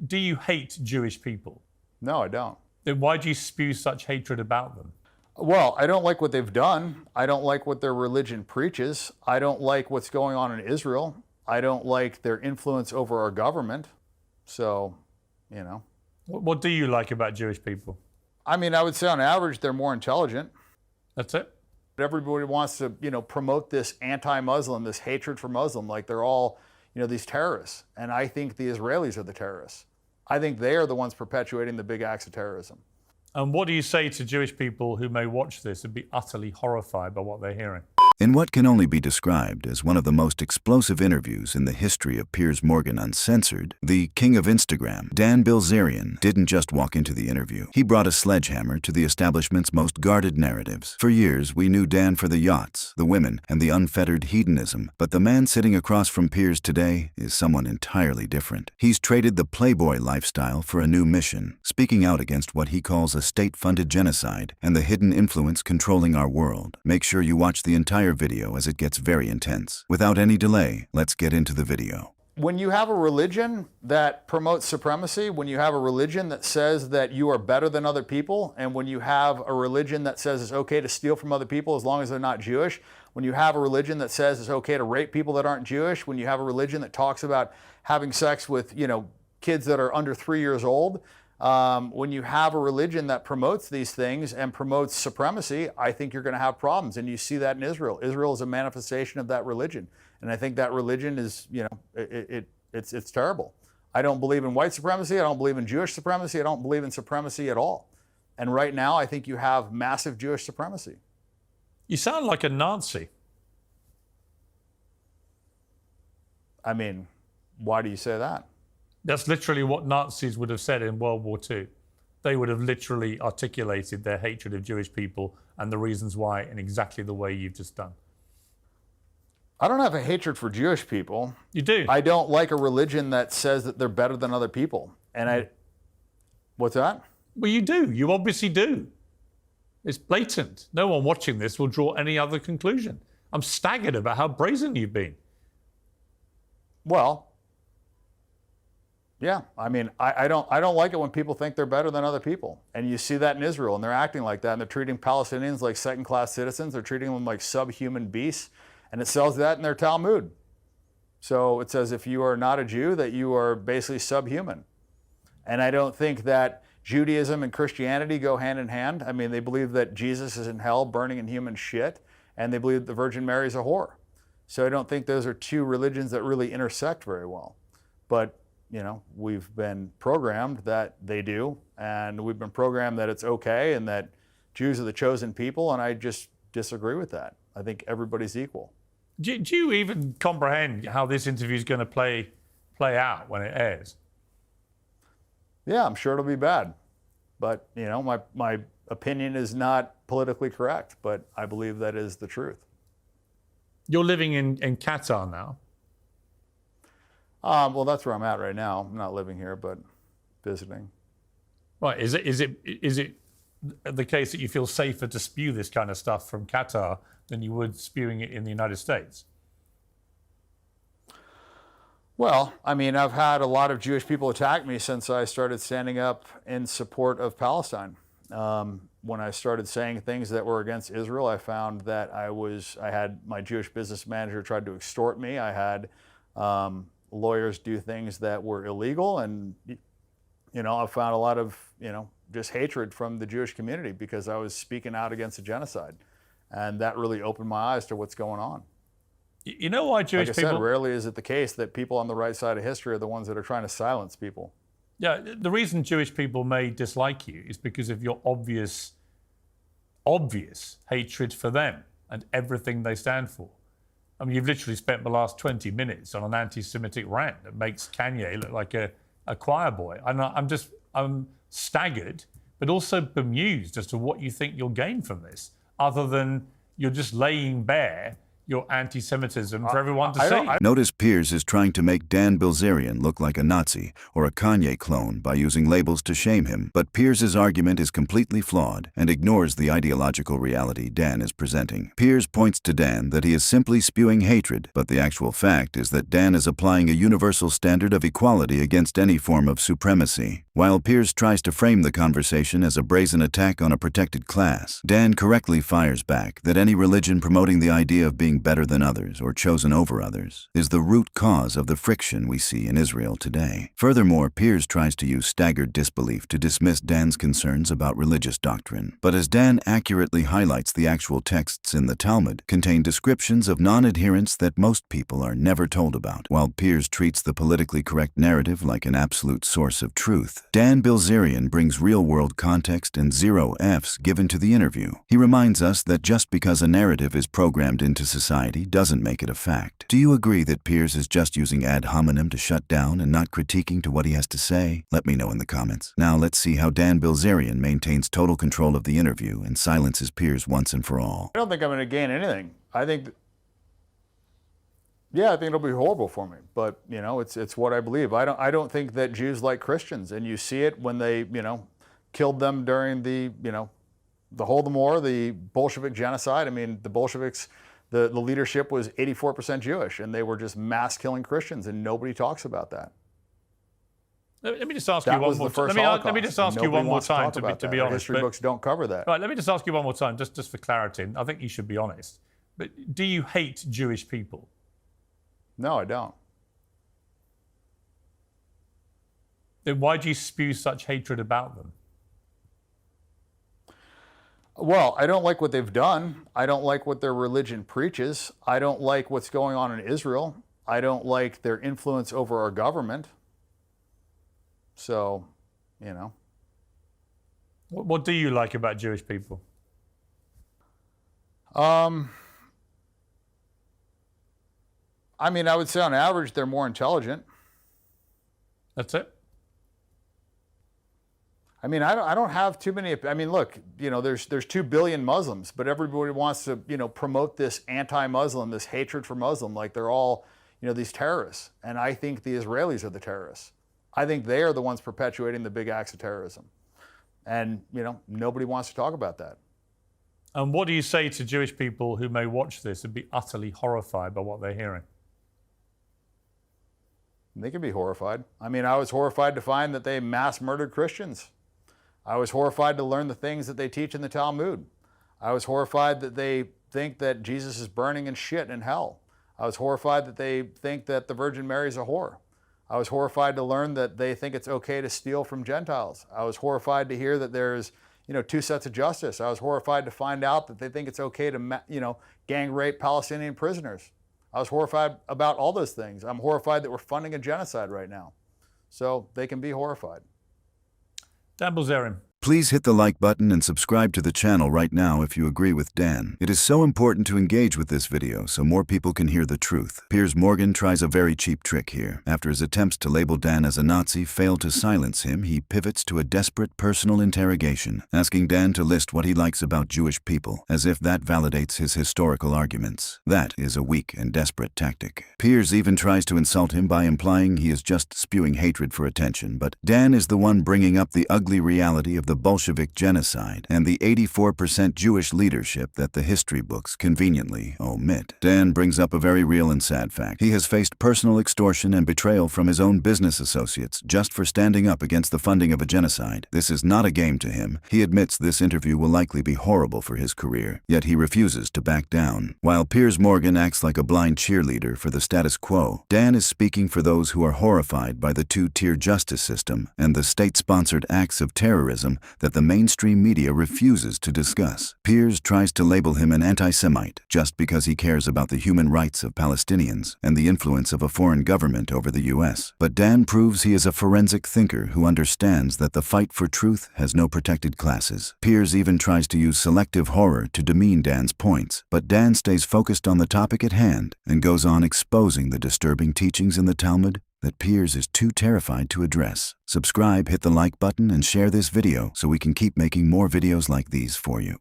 do you hate Jewish people? No, I don't. Then why do you spew such hatred about them? Well, I don't like what they've done. I don't like what their religion preaches. I don't like what's going on in Israel. I don't like their influence over our government. So, you know. What do you like about Jewish people? I mean, I would say on average, they're more intelligent. That's it? Everybody wants to, promote this anti-Muslim, this hatred for Muslim, like they're all, these terrorists. And I think the Israelis are the terrorists. I think they are the ones perpetuating the big acts of terrorism. And what do you say to Jewish people who may watch this and be utterly horrified by what they're hearing? In what can only be described as one of the most explosive interviews in the history of Piers Morgan Uncensored, the king of Instagram, Dan Bilzerian, didn't just walk into the interview. He brought a sledgehammer to the establishment's most guarded narratives. For years, we knew Dan for the yachts, the women, and the unfettered hedonism, but the man sitting across from Piers today is someone entirely different. He's traded the playboy lifestyle for a new mission, speaking out against what he calls a state-funded genocide and the hidden influence controlling our world. Make sure you watch the entire video as it gets very intense. Without any delay, let's get into the video. When you have a religion that promotes supremacy, when you have a religion that says that you are better than other people, and when you have a religion that says it's okay to steal from other people as long as they're not Jewish, when you have a religion that says it's okay to rape people that aren't Jewish, when you have a religion that talks about having sex with, kids that are under 3 years old, when you have a religion that promotes these things and promotes supremacy, I think you're going to have problems. And you see that in Israel. Israel is a manifestation of that religion. And I think that religion is, it's terrible. I don't believe in white supremacy. I don't believe in Jewish supremacy. I don't believe in supremacy at all. And right now, I think you have massive Jewish supremacy. You sound like a Nazi. I mean, why do you say that? That's literally what Nazis would have said in World War II. They would have literally articulated their hatred of Jewish people and the reasons why in exactly the way you've just done. I don't have a hatred for Jewish people. You do? I don't like a religion that says that they're better than other people. And what's that? Well, you do. You obviously do. It's blatant. No one watching this will draw any other conclusion. I'm staggered about how brazen you've been. Well, yeah, I mean, I don't like it when people think they're better than other people. And you see that in Israel, and they're acting like that, and they're treating Palestinians like second-class citizens. They're treating them like subhuman beasts, and it sells that in their Talmud. So it says if you are not a Jew, that you are basically subhuman. And I don't think that Judaism and Christianity go hand in hand. I mean, they believe that Jesus is in hell burning in human shit, and they believe that the Virgin Mary is a whore. So I don't think those are two religions that really intersect very well. But we've been programmed that they do, and we've been programmed that it's okay and that Jews are the chosen people, and I just disagree with that. I think everybody's equal. Do you even comprehend how this interview is going to play out when it airs? Yeah, I'm sure it'll be bad. But, my opinion is not politically correct, but I believe that is the truth. You're living in Qatar now. Well, that's where I'm at right now. I'm not living here, but visiting. Right. Is it the case that you feel safer to spew this kind of stuff from Qatar than you would spewing it in the United States? Well, I mean, I've had a lot of Jewish people attack me since I started standing up in support of Palestine. When I started saying things that were against Israel, I found that I had my Jewish business manager tried to extort me. I had lawyers do things that were illegal, and I found a lot of just hatred from the Jewish community because I was speaking out against a genocide, and that really opened my eyes to what's going on. You know why Jewish people? Like I said, rarely is it the case that people on the right side of history are the ones that are trying to silence people. Yeah, the reason Jewish people may dislike you is because of your obvious hatred for them and everything they stand for. I mean, you've literally spent the last 20 minutes on an anti-Semitic rant that makes Kanye look like a choir boy. I'm staggered, but also bemused as to what you think you'll gain from this, other than you're just laying bare your anti-Semitism for everyone to see. Notice Piers is trying to make Dan Bilzerian look like a Nazi or a Kanye clone by using labels to shame him, but Piers's argument is completely flawed and ignores the ideological reality Dan is presenting. Piers points to Dan that he is simply spewing hatred, but the actual fact is that Dan is applying a universal standard of equality against any form of supremacy. While Piers tries to frame the conversation as a brazen attack on a protected class, Dan correctly fires back that any religion promoting the idea of being better than others or chosen over others is the root cause of the friction we see in Israel today. Furthermore, Piers tries to use staggered disbelief to dismiss Dan's concerns about religious doctrine. But as Dan accurately highlights, the actual texts in the Talmud contain descriptions of non-adherence that most people are never told about. While Piers treats the politically correct narrative like an absolute source of truth, Dan Bilzerian brings real-world context and zero Fs given to the interview. He reminds us that just because a narrative is programmed into society doesn't make it a fact. Do you agree that Piers is just using ad hominem to shut down and not critiquing to what he has to say? Let me know in the comments. Now let's see how Dan Bilzerian maintains total control of the interview and silences Piers once and for all. I don't think I'm going to gain anything. I think it'll be horrible for me, but you know, it's what I believe. I don't think that Jews like Christians, and you see it when they, you know, killed them during the, you know, the Holodomor, the Bolshevik genocide. I mean, the Bolsheviks, the leadership was 84% Jewish, and they were just mass killing Christians, and nobody talks about that. Let me just ask you one more time. Let me just ask you one more time, to be honest. History books don't cover that. Right, let me just ask you one more time, just for clarity. And I think you should be honest. But do you hate Jewish people? No, I don't. Then why do you spew such hatred about them? Well, I don't like what they've done. I don't like what their religion preaches. I don't like what's going on in Israel. I don't like their influence over our government. So, you know. What do you like about Jewish people? I mean, I would say on average, they're more intelligent. That's it? I mean, I don't have too many. I mean, look, you know, there's 2 billion Muslims, but everybody wants to, you know, promote this anti-Muslim, this hatred for Muslim, like they're all, you know, these terrorists. And I think the Israelis are the terrorists. I think they are the ones perpetuating the big acts of terrorism. And, you know, nobody wants to talk about that. And what do you say to Jewish people who may watch this and be utterly horrified by what they're hearing? They can be horrified. I mean, I was horrified to find that they mass murdered Christians. I was horrified to learn the things that they teach in the Talmud. I was horrified that they think that Jesus is burning in shit in hell. I was horrified that they think that the Virgin Mary is a whore. I was horrified to learn that they think it's okay to steal from Gentiles. I was horrified to hear that there's, you know, 2 sets of justice. I was horrified to find out that they think it's okay to, you know, gang rape Palestinian prisoners. I was horrified about all those things. I'm horrified that we're funding a genocide right now. So they can be horrified. Dan Bilzerian. Please hit the like button and subscribe to the channel right now if you agree with Dan. It is so important to engage with this video so more people can hear the truth. Piers Morgan tries a very cheap trick here. After his attempts to label Dan as a Nazi fail to silence him, he pivots to a desperate personal interrogation, asking Dan to list what he likes about Jewish people, as if that validates his historical arguments. That is a weak and desperate tactic. Piers even tries to insult him by implying he is just spewing hatred for attention, but Dan is the one bringing up the ugly reality of the Bolshevik genocide and the 84% Jewish leadership that the history books conveniently omit. Dan brings up a very real and sad fact. He has faced personal extortion and betrayal from his own business associates just for standing up against the funding of a genocide. This is not a game to him. He admits this interview will likely be horrible for his career, yet he refuses to back down. While Piers Morgan acts like a blind cheerleader for the status quo, Dan is speaking for those who are horrified by the 2-tier justice system and the state-sponsored acts of terrorism that the mainstream media refuses to discuss. Piers tries to label him an anti-Semite just because he cares about the human rights of Palestinians and the influence of a foreign government over the U.S. But Dan proves he is a forensic thinker who understands that the fight for truth has no protected classes. Piers even tries to use selective horror to demean Dan's points, but Dan stays focused on the topic at hand and goes on exposing the disturbing teachings in the Talmud that Piers is too terrified to address. Subscribe, hit the like button, and share this video so we can keep making more videos like these for you.